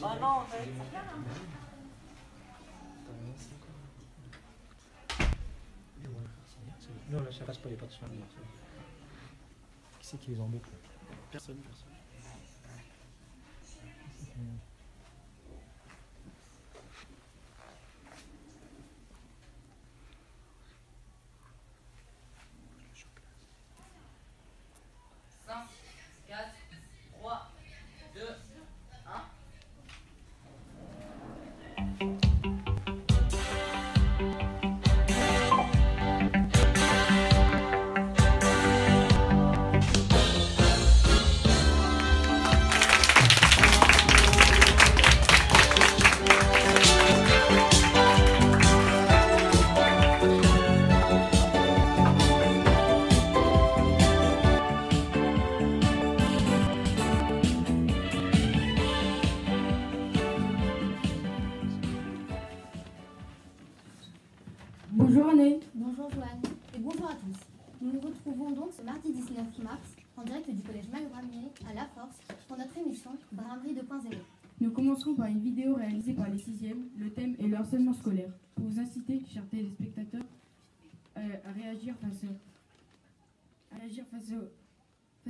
Oh non, ça va être bien là. Non, là, ça passe pas, il n'y a pas de son. Qui c'est qui les embête? Personne. Cinq, 4, 3, 2, 1. Bonjour Anne. Bonjour Joanne et bonjour à tous. Nous nous retrouvons donc ce mardi 19 mars en direct du collège Malgramier à La Force pour notre émission Bramerie 2.0. Nous commencerons par une vidéo réalisée par les 6e. Le thème est le harcèlement scolaire. Pour vous inciter, chers téléspectateurs, à réagir face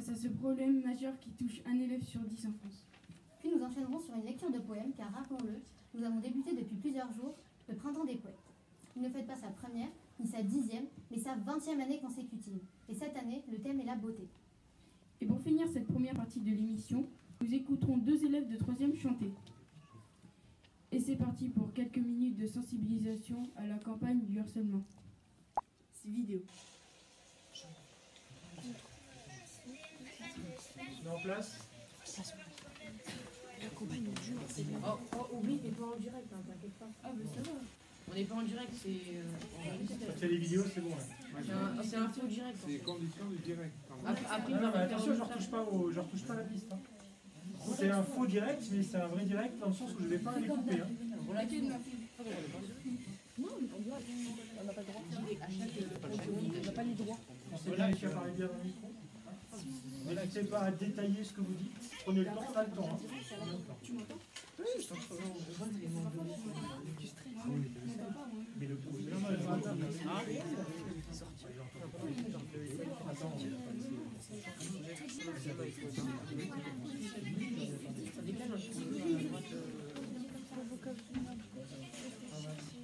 à ce problème majeur qui touche un élève sur 10 en France. Puis nous enchaînerons sur une lecture de poèmes car rappelons-le, nous avons débuté depuis plusieurs jours le printemps des poètes. Il ne fête pas sa première, ni sa 10e, mais sa 20e année consécutive. Et cette année, le thème est la beauté. Et pour finir cette première partie de l'émission, nous écouterons 2 élèves de 3e chanter. Et c'est parti pour quelques minutes de sensibilisation à la campagne du harcèlement. C'est vidéo. On est en place? Oh oui, t'es pas en direct, hein, t'inquiète pas. Ah bah ça va. On n'est pas en direct, Quand il y a les vidéos, c'est bon. Là. c'est un faux direct. C'est conditions du direct. Après, Non, mais attention, je ne retouche pas la piste. Hein. C'est un faux direct, mais c'est un vrai direct dans le sens où je ne vais pas les couper. Hein. Non, on n'a pas le droit. On n'a pas le droit. On n'a pas les droits. On sait bien qui a parlé bien dans le micro. N'hésitez pas à détailler ce que vous dites. Prenez le temps, on a le temps. Hein. Tu m'entends? Oui, je t'entends. Mais le bruit, non, le radar, Attends.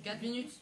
4 minutes.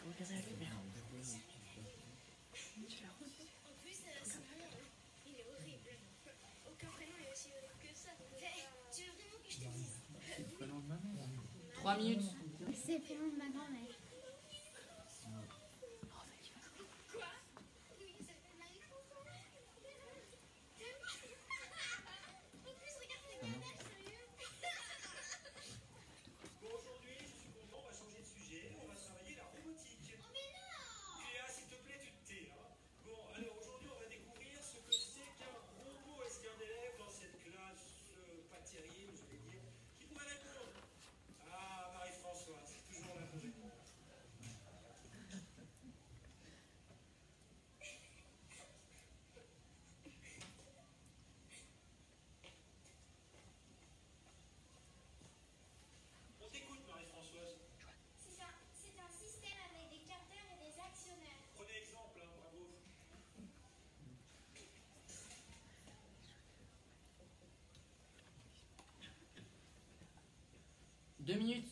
Regardez la caméra. En plus, son nom, il est horrible. Aucun prénom est aussi horrible que ça. Tu veux vraiment que je te dise? 3 minutes. C'est le prénom de ma grand-mère. Quoi? Oui, ça s'appelle Marie-Françoise. En plus, regarde, c'est ma mère, sérieux. Bon, aujourd'hui, je suis content, on va changer de sujet, on va travailler la robotique. Oh, mais non! Léa, s'il te plaît, tu te tais, hein. Bon, alors aujourd'hui, on va découvrir ce que c'est qu'un robot. Est-ce qu'il y a un élève dans cette classe pas terrible, je vais dire, qui pourrait répondre? Ah, Marie-Françoise, c'est toujours la bonne réponse. On t'écoute, Marie-Françoise. C'est un système avec des capteurs et des actionneurs. Prenez exemple, hein, bravo. 2 minutes.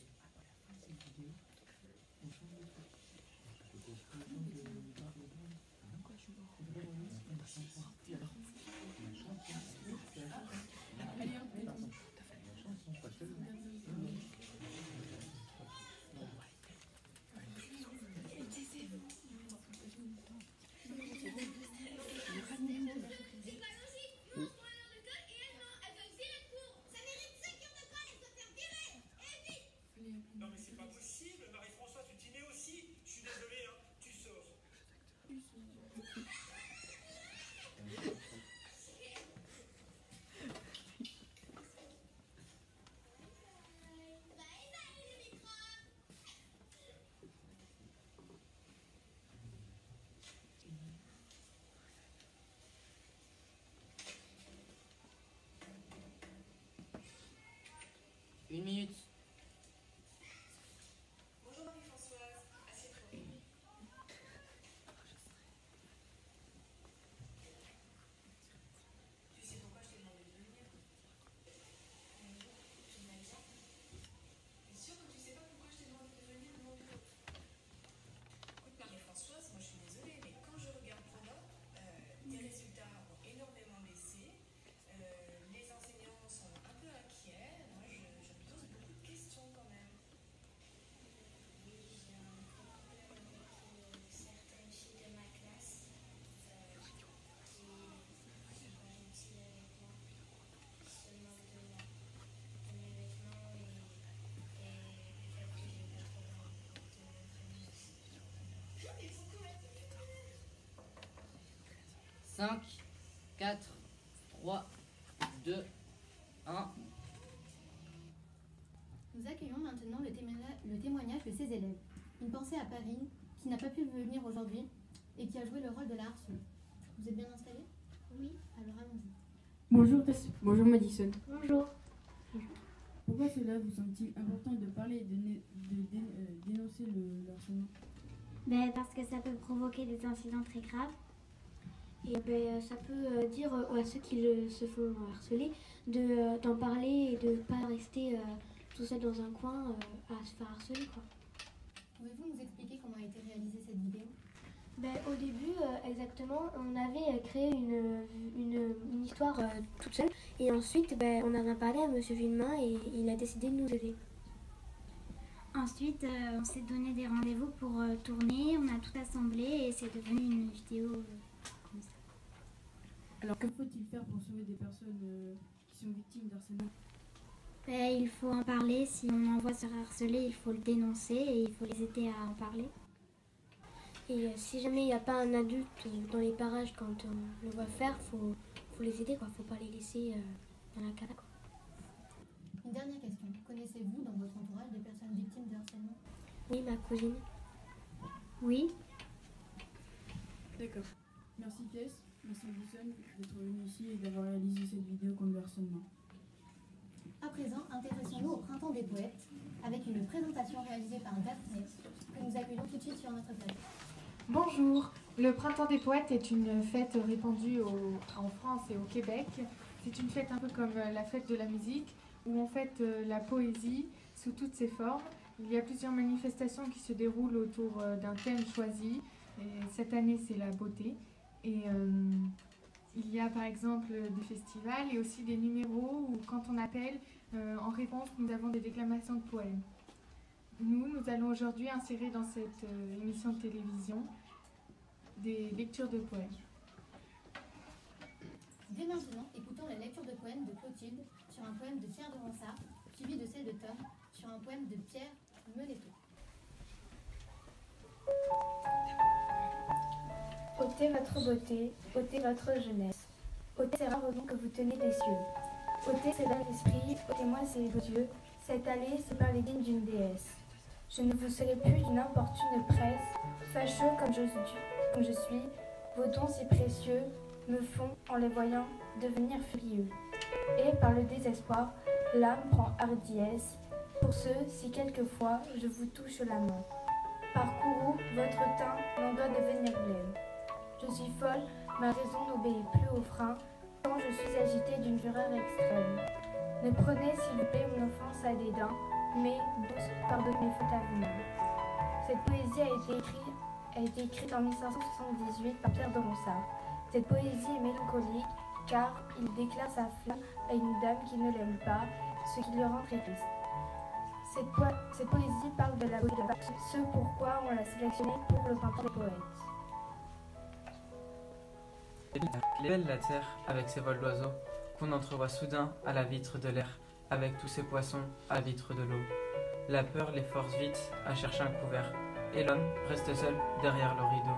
5, 4, 3, 2, 1. Nous accueillons maintenant le témoignage de ces élèves. Une pensée à Perrine, qui n'a pas pu venir aujourd'hui et qui a joué le rôle de la harceleuse. Vous êtes bien installés? Oui. Alors allons-y. Bonjour Tess. Bonjour Madison. Bonjour. Pourquoi cela vous semble-t-il important de parler et de dénoncer le harcèlement? Parce que ça peut provoquer des incidents très graves. Et ça peut dire à ceux qui se font harceler d'en parler et de ne pas rester tout seul dans un coin à se faire harceler, quoi. Pouvez-vous nous expliquer comment a été réalisée cette vidéo? Au début, exactement, on avait créé une histoire toute seule. Et ensuite, on en a parlé à Monsieur Villemain et il a décidé de nous aider. Ensuite, on s'est donné des rendez-vous pour tourner, on a tout assemblé et c'est devenu une vidéo comme ça. Alors que faut-il faire pour sauver des personnes qui sont victimes d'harcèlement? Il faut en parler, si on en voit se harceler, il faut le dénoncer et il faut les aider à en parler. Et si jamais il n'y a pas un adulte dans les parages quand on le voit faire, faut les aider, quoi. Faut pas les laisser dans la cala, quoi. Une dernière question. Connaissez-vous dans votre entourage des personnes victimes de harcèlement? Oui, ma cousine. Oui. D'accord. Merci Tess, merci Madison d'être venue ici et d'avoir réalisé cette vidéo contre le harcèlement. À présent, intéressons-nous au Printemps des Poètes avec une présentation réalisée par Daphné que nous accueillons tout de suite sur notre plateau. Bonjour, le Printemps des Poètes est une fête répandue en France et au Québec. C'est une fête un peu comme la fête de la musique où on fête la poésie sous toutes ses formes. Il y a plusieurs manifestations qui se déroulent autour d'un thème choisi. Et cette année, c'est la beauté. Et il y a par exemple des festivals et aussi des numéros où quand on appelle, en réponse, nous avons des déclamations de poèmes. Nous allons aujourd'hui insérer dans cette émission de télévision des lectures de poèmes. Dès maintenant, écoutons la lecture de poèmes de Clotilde sur un poème de Pierre de Ronsard, suivi de celle de Tom sur un poème de Pierre Meletot. Ôtez votre beauté, ôtez votre jeunesse, ôtez ces rares noms que vous tenez des cieux, ôtez ces belles esprits, ôtez-moi ces beaux yeux, cette allée, c'est par les dignes d'une déesse. Je ne vous serai plus d'une importune presse, fâcheux comme je suis, vos dons si précieux me font, en les voyant, devenir furieux. Et par le désespoir, l'âme prend hardiesse, pour ceux, si quelquefois je vous touche la main. Par courroux, votre teint n'en doit devenir blême. Je suis folle, ma raison n'obéit plus au frein, quand je suis agitée d'une fureur extrême. Ne prenez, s'il vous plaît, mon offense à dédain, mais, douce, pardonnez mes fautes à vous-même. Cette poésie a été écrite en 1578 par Pierre de Ronsard. Cette poésie est mélancolique, car il déclare sa flamme à une dame qui ne l'aime pas, ce qui le rend très triste. Cette poésie parle de la beauté de Paris, ce pourquoi on l'a sélectionnée pour le Printemps des Poètes. Elle est belle la terre, avec ses vols d'oiseaux, qu'on entrevoit soudain à la vitre de l'air, avec tous ses poissons à la vitre de l'eau. La peur les force vite à chercher un couvert, et l'homme reste seul derrière le rideau.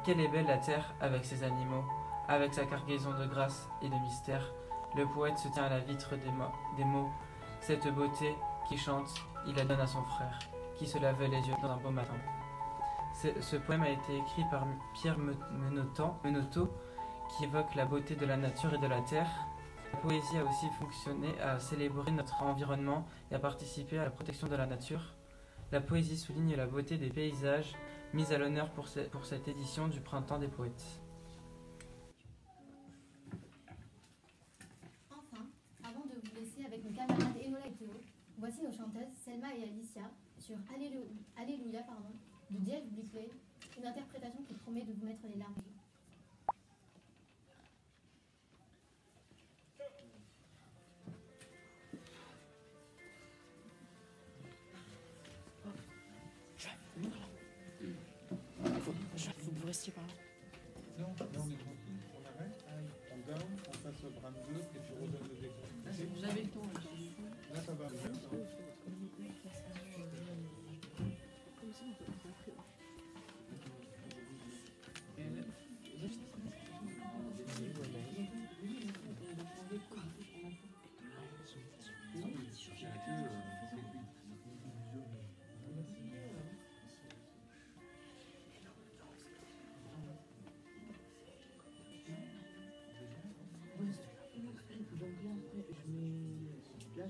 Quelle est belle la terre avec ses animaux, avec sa cargaison de grâce et de mystère. Le poète se tient à la vitre des mots, cette beauté qui chante, il la donne à son frère, qui se lavait les yeux dans un beau matin. Ce poème a été écrit par Pierre Menotot, qui évoque la beauté de la nature et de la terre. La poésie a aussi fonctionné à célébrer notre environnement et à participer à la protection de la nature. La poésie souligne la beauté des paysages, mis à l'honneur pour cette édition du Printemps des Poètes. Enfin, avant de vous laisser avec nos camarades Enola et Théo, voici nos chanteuses Selma et Alicia sur Alléluia de Jeff Buckley, une interprétation qui promet de vous mettre les larmes. Faut que vous restiez par là. Non, là on est tranquille. On arrête, on down, on passe au bras 2 et tu redonnes le décor. Vous avez le temps. Là ça va bien.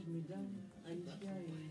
mesdames, Alicia et